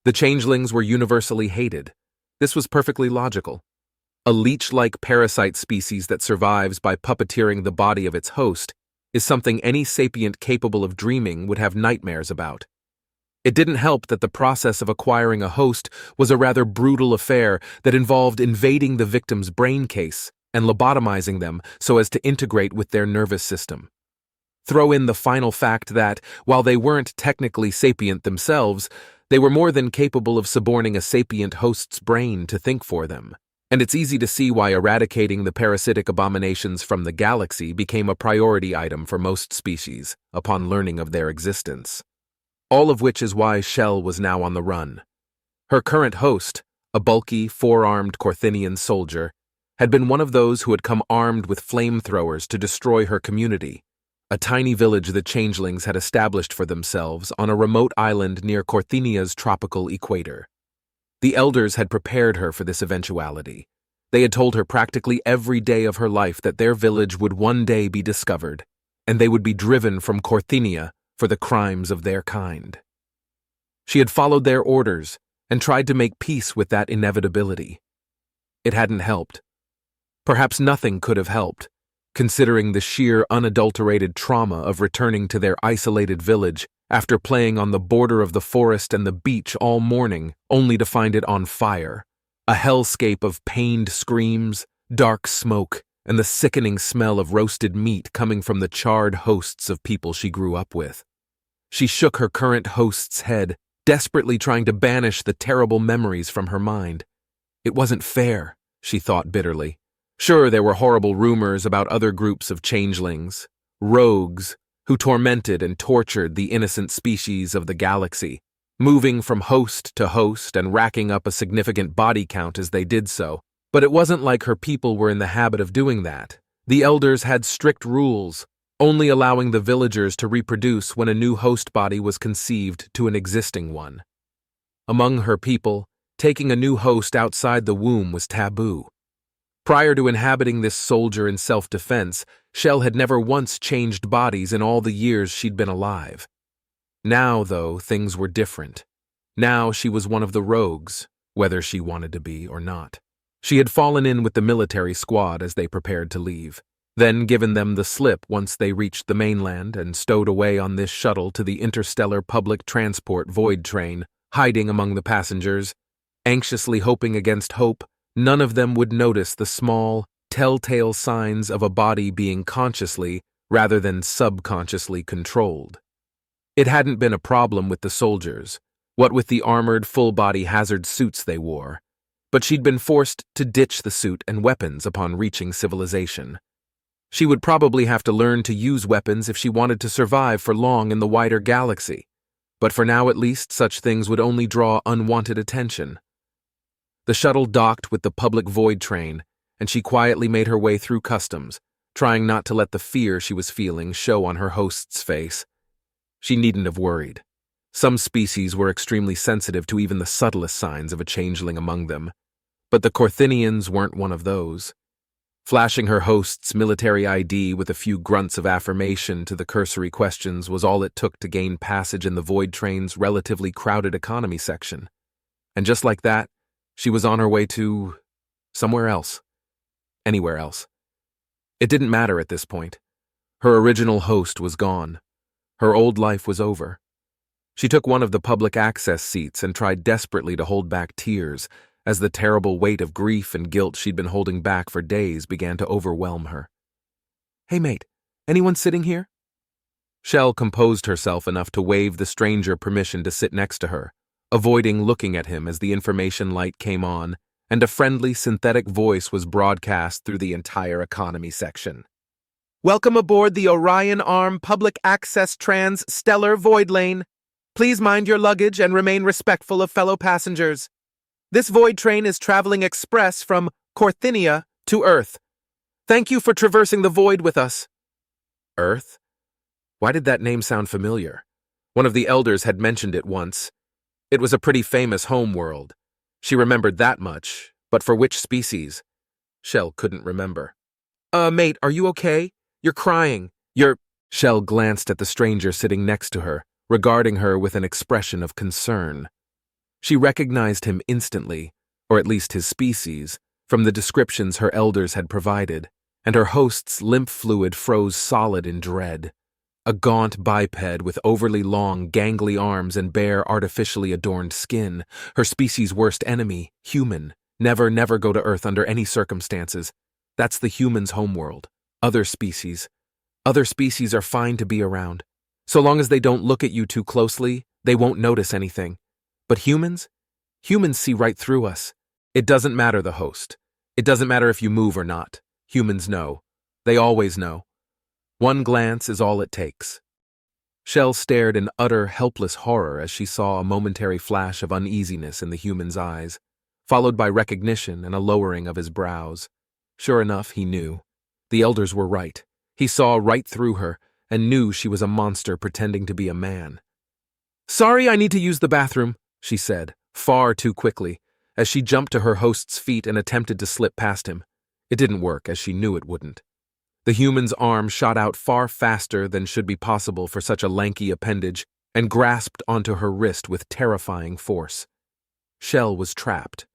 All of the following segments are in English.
The changelings were universally hated. This was perfectly logical. A leech-like parasite species that survives by puppeteering the body of its host is something any sapient capable of dreaming would have nightmares about. It didn't help that the process of acquiring a host was a rather brutal affair that involved invading the victim's brain case and lobotomizing them so as to integrate with their nervous system. Throw in the final fact that, while they weren't technically sapient themselves, they were more than capable of suborning a sapient host's brain to think for them. And it's easy to see why eradicating the parasitic abominations from the galaxy became a priority item for most species upon learning of their existence. All of which is why Shell was now on the run. Her current host, a bulky, four-armed Corthinian soldier, had been one of those who had come armed with flamethrowers to destroy her community, a tiny village the changelings had established for themselves on a remote island near Corthinia's tropical equator. The elders had prepared her for this eventuality. They had told her practically every day of her life that their village would one day be discovered, and they would be driven from Corthinia for the crimes of their kind. She had followed their orders and tried to make peace with that inevitability. It hadn't helped. Perhaps nothing could have helped, considering the sheer unadulterated trauma of returning to their isolated village after playing on the border of the forest and the beach all morning only to find it on fire, a hellscape of pained screams, dark smoke, and the sickening smell of roasted meat coming from the charred hosts of people she grew up with. She shook her current host's head, desperately trying to banish the terrible memories from her mind. It wasn't fair, she thought bitterly. Sure, there were horrible rumors about other groups of changelings, rogues, who tormented and tortured the innocent species of the galaxy, moving from host to host and racking up a significant body count as they did so. But it wasn't like her people were in the habit of doing that. The elders had strict rules, only allowing the villagers to reproduce when a new host body was conceived to an existing one. Among her people, taking a new host outside the womb was taboo. Prior to inhabiting this soldier in self-defense, Shell had never once changed bodies in all the years she'd been alive. Now, though, things were different. Now she was one of the rogues, whether she wanted to be or not. She had fallen in with the military squad as they prepared to leave, then given them the slip once they reached the mainland and stowed away on this shuttle to the interstellar public transport void train, hiding among the passengers, anxiously hoping against hope none of them would notice the small, telltale signs of a body being consciously rather than subconsciously controlled. It hadn't been a problem with the soldiers, what with the armored full-body hazard suits they wore, but she'd been forced to ditch the suit and weapons upon reaching civilization. She would probably have to learn to use weapons if she wanted to survive for long in the wider galaxy, but for now at least such things would only draw unwanted attention. The shuttle docked with the public void train, and she quietly made her way through customs, trying not to let the fear she was feeling show on her host's face. She needn't have worried. Some species were extremely sensitive to even the subtlest signs of a changeling among them, but the Corthinians weren't one of those. Flashing her host's military ID with a few grunts of affirmation to the cursory questions was all it took to gain passage in the void train's relatively crowded economy section. And just like that, she was on her way to somewhere else. Anywhere else. It didn't matter at this point. Her original host was gone. Her old life was over. She took one of the public access seats and tried desperately to hold back tears as the terrible weight of grief and guilt she'd been holding back for days began to overwhelm her. "Hey mate, anyone sitting here?" Shell composed herself enough to wave the stranger permission to sit next to her, avoiding looking at him as the information light came on and a friendly synthetic voice was broadcast through the entire economy section. "Welcome aboard the Orion Arm Public Access Trans-Stellar Void Lane. Please mind your luggage and remain respectful of fellow passengers. This void train is traveling express from Corthinia to Earth. Thank you for traversing the void with us." Earth? Why did that name sound familiar? One of the elders had mentioned it once. It was a pretty famous home world. She remembered that much, but for which species? Shell couldn't remember. Mate, are you okay? You're crying. Shell glanced at the stranger sitting next to her, regarding her with an expression of concern. She recognized him instantly, or at least his species, from the descriptions her elders had provided, and her host's lymph fluid froze solid in dread. A gaunt biped with overly long, gangly arms and bare, artificially adorned skin, her species' worst enemy, human. Never go to Earth under any circumstances. That's the human's homeworld. Other species are fine to be around. So long as they don't look at you too closely, they won't notice anything. But humans see right through us. It doesn't matter the host. It doesn't matter if you move or not. Humans know. They always know. One glance is all it takes. Shell stared in utter, helpless horror as she saw a momentary flash of uneasiness in the human's eyes, followed by recognition and a lowering of his brows. Sure enough, he knew. The elders were right. He saw right through her and knew she was a monster pretending to be a man. "Sorry, I need to use the bathroom," she said, far too quickly, as she jumped to her host's feet and attempted to slip past him. It didn't work, as she knew it wouldn't. The human's arm shot out far faster than should be possible for such a lanky appendage and grasped onto her wrist with terrifying force. Shell was trapped.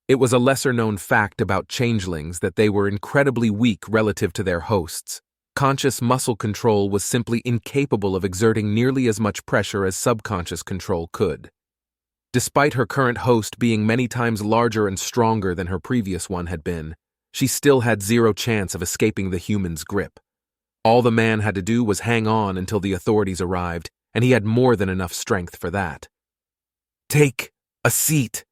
It was a lesser-known fact about changelings that they were incredibly weak relative to their hosts. Conscious muscle control was simply incapable of exerting nearly as much pressure as subconscious control could. Despite her current host being many times larger and stronger than her previous one had been, she still had zero chance of escaping the human's grip. All the man had to do was hang on until the authorities arrived, and he had more than enough strength for that. "Take a seat,"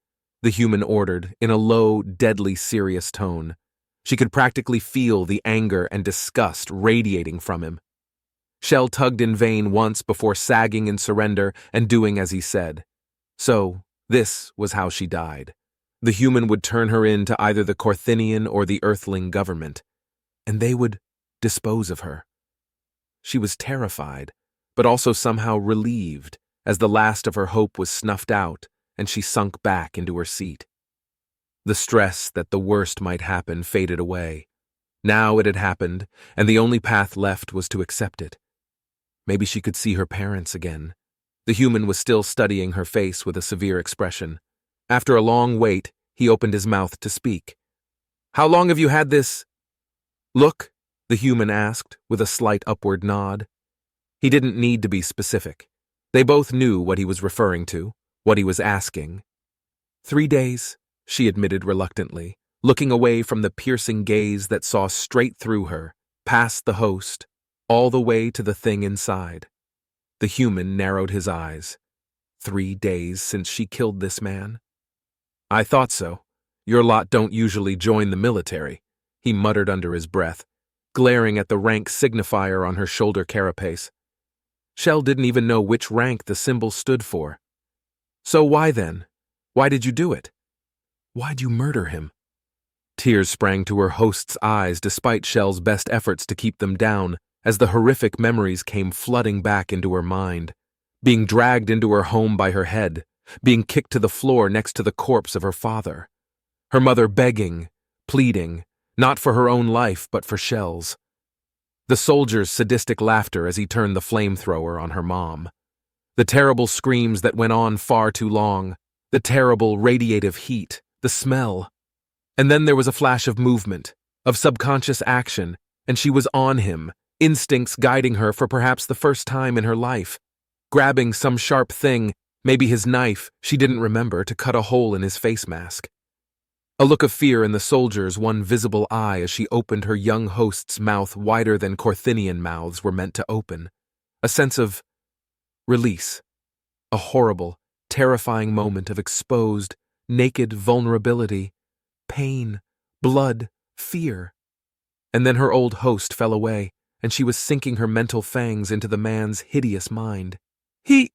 the human ordered in a low, deadly serious tone. She could practically feel the anger and disgust radiating from him. Shell tugged in vain once before sagging in surrender and doing as he said. So, this was how she died. The human would turn her in to either the Corthinian or the Earthling government, and they would dispose of her. She was terrified, but also somehow relieved, as the last of her hope was snuffed out and she sunk back into her seat. The stress that the worst might happen faded away. Now it had happened, and the only path left was to accept it. Maybe she could see her parents again. The human was still studying her face with a severe expression. After a long wait, he opened his mouth to speak. "How long have you had this look?" the human asked, with a slight upward nod. He didn't need to be specific. They both knew what he was referring to, what he was asking. 3 days, she admitted reluctantly, looking away from the piercing gaze that saw straight through her, past the host, all the way to the thing inside. The human narrowed his eyes. 3 days since she killed this man? "I thought so. Your lot don't usually join the military," he muttered under his breath, glaring at the rank signifier on her shoulder carapace. Shell didn't even know which rank the symbol stood for. "So why then? Why did you do it? Why'd you murder him?" Tears sprang to her host's eyes despite Shell's best efforts to keep them down as the horrific memories came flooding back into her mind. Being dragged into her home by her head, being kicked to the floor next to the corpse of her father. Her mother begging, pleading, not for her own life but for Shell's. The soldier's sadistic laughter as he turned the flamethrower on her mom. The terrible screams that went on far too long. The terrible radiative heat. The smell. And then there was a flash of movement, of subconscious action, and she was on him, instincts guiding her for perhaps the first time in her life. Grabbing some sharp thing, maybe his knife, she didn't remember, to cut a hole in his face mask. A look of fear in the soldier's one visible eye as she opened her young host's mouth wider than Corthinian mouths were meant to open. A sense of release. A horrible, terrifying moment of exposed, naked vulnerability, pain, blood, fear. And then her old host fell away, and she was sinking her mental fangs into the man's hideous mind. He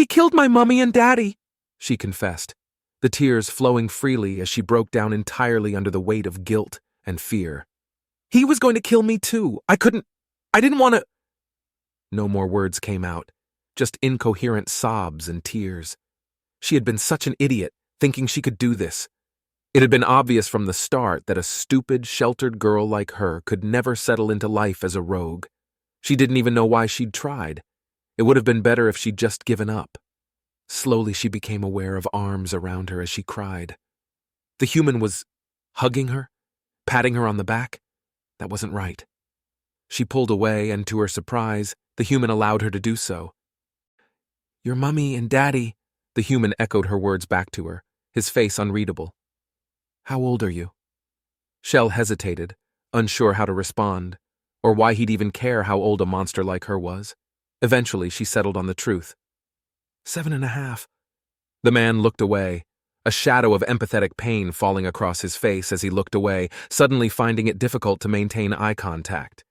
killed my mummy and daddy," she confessed, the tears flowing freely as she broke down entirely under the weight of guilt and fear. "He was going to kill me too. I didn't want to—" No more words came out, just incoherent sobs and tears. She had been such an idiot, thinking she could do this. It had been obvious from the start that a stupid, sheltered girl like her could never settle into life as a rogue. She didn't even know why she'd tried. It would have been better if she'd just given up. Slowly she became aware of arms around her as she cried. The human was hugging her, patting her on the back. That wasn't right. She pulled away, and to her surprise, the human allowed her to do so. "Your mummy and daddy," the human echoed her words back to her, his face unreadable. "How old are you?" Shell hesitated, unsure how to respond, or why he'd even care how old a monster like her was. Eventually, she settled on the truth. 7.5. The man looked away, a shadow of empathetic pain falling across his face as he looked away, suddenly finding it difficult to maintain eye contact.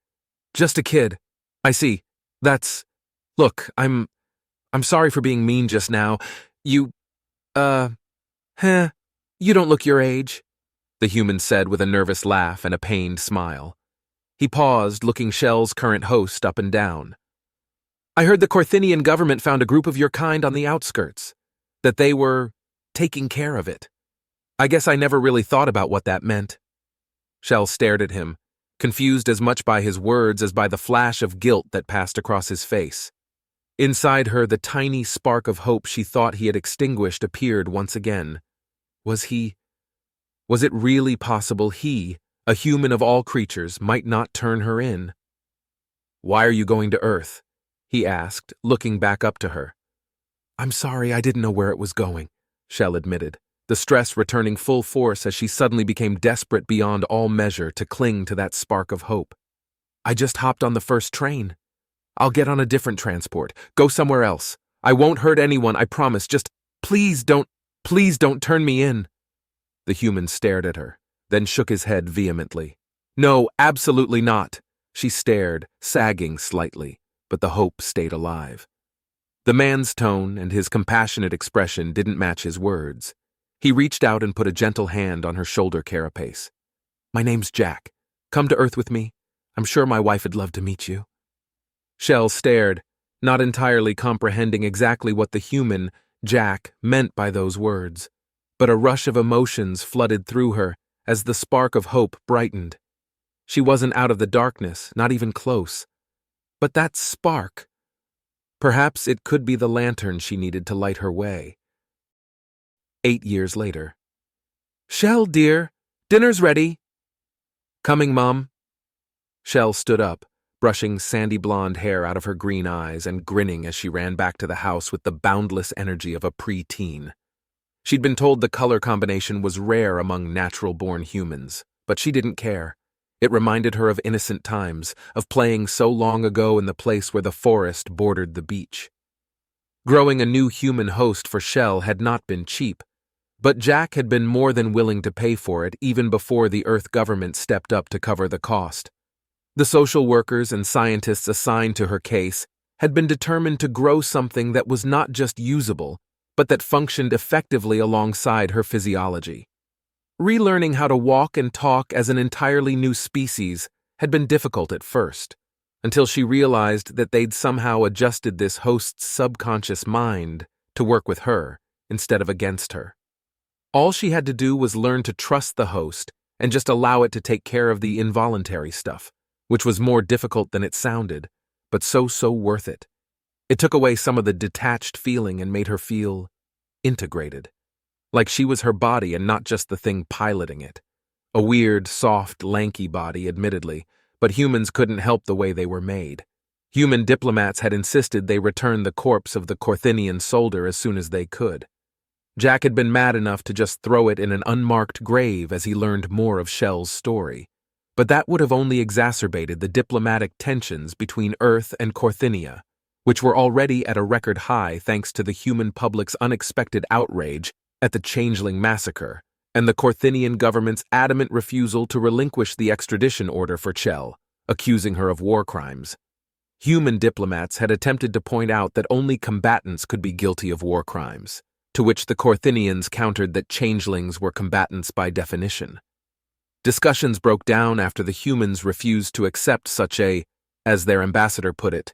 "Just a kid. I see. Look, I'm sorry for being mean just now. You don't look your age," the human said with a nervous laugh and a pained smile. He paused, looking Shell's current host up and down. "I heard the Corthinian government found a group of your kind on the outskirts, that they were taking care of it. I guess I never really thought about what that meant." Shell stared at him, confused as much by his words as by the flash of guilt that passed across his face. Inside her, the tiny spark of hope she thought he had extinguished appeared once again. Was it really possible he, a human of all creatures, might not turn her in? "Why are you going to Earth?" he asked, looking back up to her. "I'm sorry, I didn't know where it was going," Shell admitted, the stress returning full force as she suddenly became desperate beyond all measure to cling to that spark of hope. "I just hopped on the first train. I'll get on a different transport, go somewhere else. I won't hurt anyone, I promise. Just please don't turn me in." The human stared at her, then shook his head vehemently. "No, absolutely not." She stared, sagging slightly, but the hope stayed alive. The man's tone and his compassionate expression didn't match his words. He reached out and put a gentle hand on her shoulder carapace. "My name's Jack. Come to Earth with me. I'm sure my wife would love to meet you." Shell stared, not entirely comprehending exactly what the human, Jack, meant by those words. But a rush of emotions flooded through her as the spark of hope brightened. She wasn't out of the darkness, not even close. But that spark, perhaps it could be the lantern she needed to light her way. 8 years later. "Shell, dear, dinner's ready." "Coming, Mom." Shell stood up, brushing sandy blonde hair out of her green eyes and grinning as she ran back to the house with the boundless energy of a pre-teen. She'd been told the color combination was rare among natural-born humans, but she didn't care. It reminded her of innocent times, of playing so long ago in the place where the forest bordered the beach. Growing a new human host for Shell had not been cheap, but Jack had been more than willing to pay for it even before the Earth government stepped up to cover the cost. The social workers and scientists assigned to her case had been determined to grow something that was not just usable, but that functioned effectively alongside her physiology. Relearning how to walk and talk as an entirely new species had been difficult at first, until she realized that they'd somehow adjusted this host's subconscious mind to work with her instead of against her. All she had to do was learn to trust the host and just allow it to take care of the involuntary stuff, which was more difficult than it sounded, but so worth it. It took away some of the detached feeling and made her feel integrated. Like she was her body and not just the thing piloting it. A weird, soft, lanky body, admittedly, but humans couldn't help the way they were made. Human diplomats had insisted they return the corpse of the Corthinian soldier as soon as they could. Jack had been mad enough to just throw it in an unmarked grave as he learned more of Shell's story. But that would have only exacerbated the diplomatic tensions between Earth and Corthinia, which were already at a record high thanks to the human public's unexpected outrage at the changeling massacre, and the Corthinian government's adamant refusal to relinquish the extradition order for Shell, accusing her of war crimes. Human diplomats had attempted to point out that only combatants could be guilty of war crimes, to which the Corthinians countered that changelings were combatants by definition. Discussions broke down after the humans refused to accept such a, as their ambassador put it,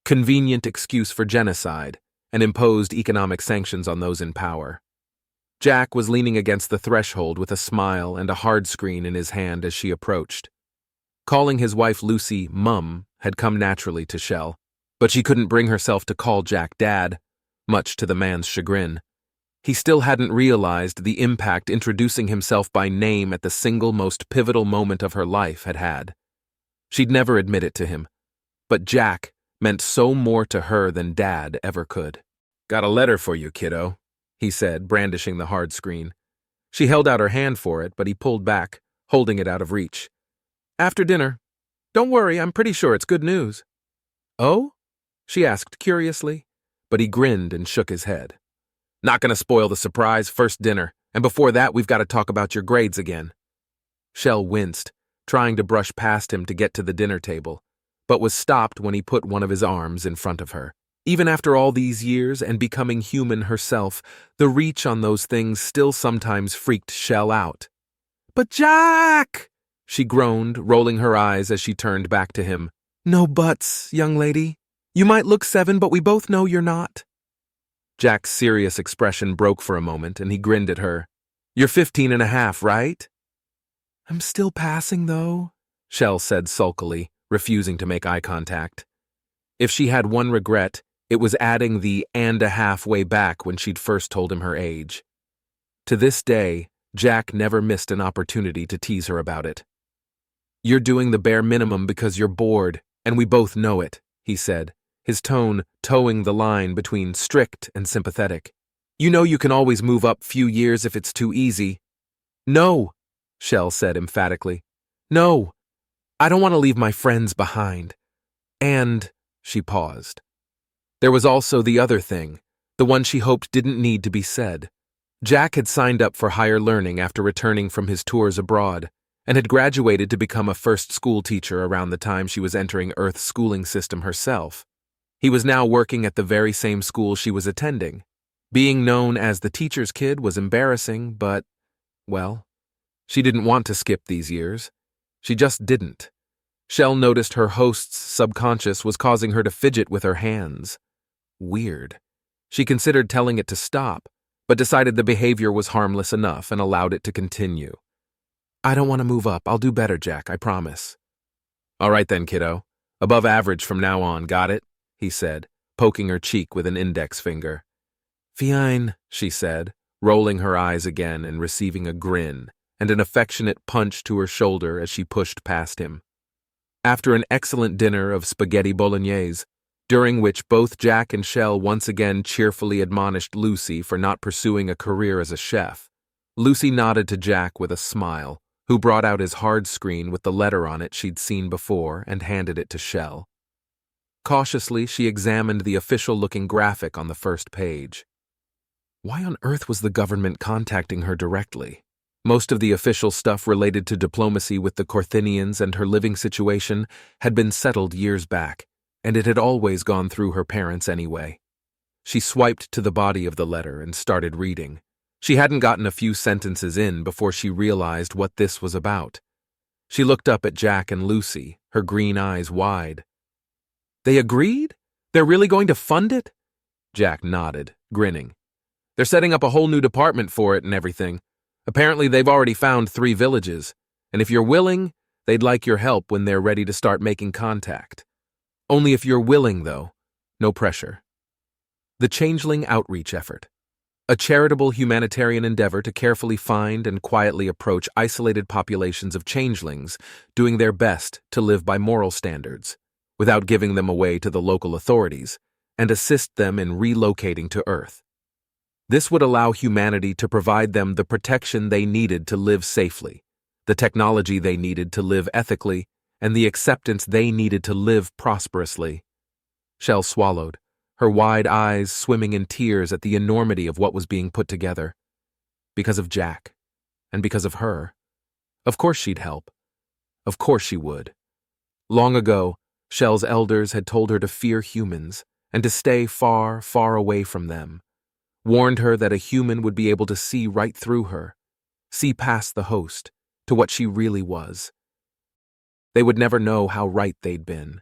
convenient excuse for genocide, and imposed economic sanctions on those in power. Jack was leaning against the threshold with a smile and a hard screen in his hand as she approached. Calling his wife Lucy Mum had come naturally to Shell, but she couldn't bring herself to call Jack Dad. much to the man's chagrin. He still hadn't realized the impact introducing himself by name at the single most pivotal moment of her life had had. She'd never admit it to him, but Jack meant so more to her than Dad ever could. "Got a letter for you, kiddo," he said, brandishing the hard screen. She held out her hand for it, but he pulled back, holding it out of reach. "After dinner. Don't worry, I'm pretty sure it's good news." "Oh?" she asked curiously, but he grinned and shook his head. "Not gonna spoil the surprise, first dinner, and before that we've got to talk about your grades again." Shell winced, trying to brush past him to get to the dinner table, but was stopped when he put one of his arms in front of her. Even after all these years and becoming human herself, the reach on those things still sometimes freaked Shell out. "But Jack!" she groaned, rolling her eyes as she turned back to him. "No buts, young lady. You might look 7, but we both know you're not." Jack's serious expression broke for a moment, and he grinned at her. "You're 15 and a half, right?" "I'm still passing, though," Shell said sulkily, refusing to make eye contact. If she had one regret, it was adding the "and a half" way back when she'd first told him her age. To this day, Jack never missed an opportunity to tease her about it. "You're doing the bare minimum because you're bored, and we both know it," he said, his tone towing the line between strict and sympathetic. "You know you can always move up few years if it's too easy." "No," Shell said emphatically. "No, I don't want to leave my friends behind. And," she paused. There was also the other thing, the one she hoped didn't need to be said. Jack had signed up for higher learning after returning from his tours abroad, and had graduated to become a first school teacher around the time she was entering Earth's schooling system herself. He was now working at the very same school she was attending. Being known as the teacher's kid was embarrassing, but, well, she didn't want to skip these years. She just didn't. Shell noticed her host's subconscious was causing her to fidget with her hands. Weird. She considered telling it to stop, but decided the behavior was harmless enough and allowed it to continue. "I don't want to move up. I'll do better, Jack, I promise." "All right then, kiddo. Above average from now on, got it?" he said, poking her cheek with an index finger. "Fine," she said, rolling her eyes again and receiving a grin and an affectionate punch to her shoulder as she pushed past him. After an excellent dinner of spaghetti bolognese, during which both Jack and Shell once again cheerfully admonished Lucy for not pursuing a career as a chef, Lucy nodded to Jack with a smile, who brought out his hard screen with the letter on it she'd seen before and handed it to Shell. Cautiously, she examined the official-looking graphic on the first page. Why on earth was the government contacting her directly? Most of the official stuff related to diplomacy with the Corthinians and her living situation had been settled years back, and it had always gone through her parents anyway. She swiped to the body of the letter and started reading. She hadn't gotten a few sentences in before she realized what this was about. She looked up at Jack and Lucy, her green eyes wide. "They agreed? They're really going to fund it?" Jack nodded, grinning. "They're setting up a whole new department for it and everything. Apparently they've already found 3 villages, and if you're willing, they'd like your help when they're ready to start making contact. Only if you're willing, though. No pressure." The Changeling Outreach Effort. A charitable humanitarian endeavor to carefully find and quietly approach isolated populations of changelings doing their best to live by moral standards, without giving them away to the local authorities, and assist them in relocating to Earth. This would allow humanity to provide them the protection they needed to live safely, the technology they needed to live ethically, and the acceptance they needed to live prosperously. Shell swallowed, her wide eyes swimming in tears at the enormity of what was being put together. Because of Jack, and because of her. Of course she'd help. Of course she would. Long ago, Shell's elders had told her to fear humans and to stay far, far away from them. Warned her that a human would be able to see right through her, see past the host, to what she really was. They would never know how right they'd been.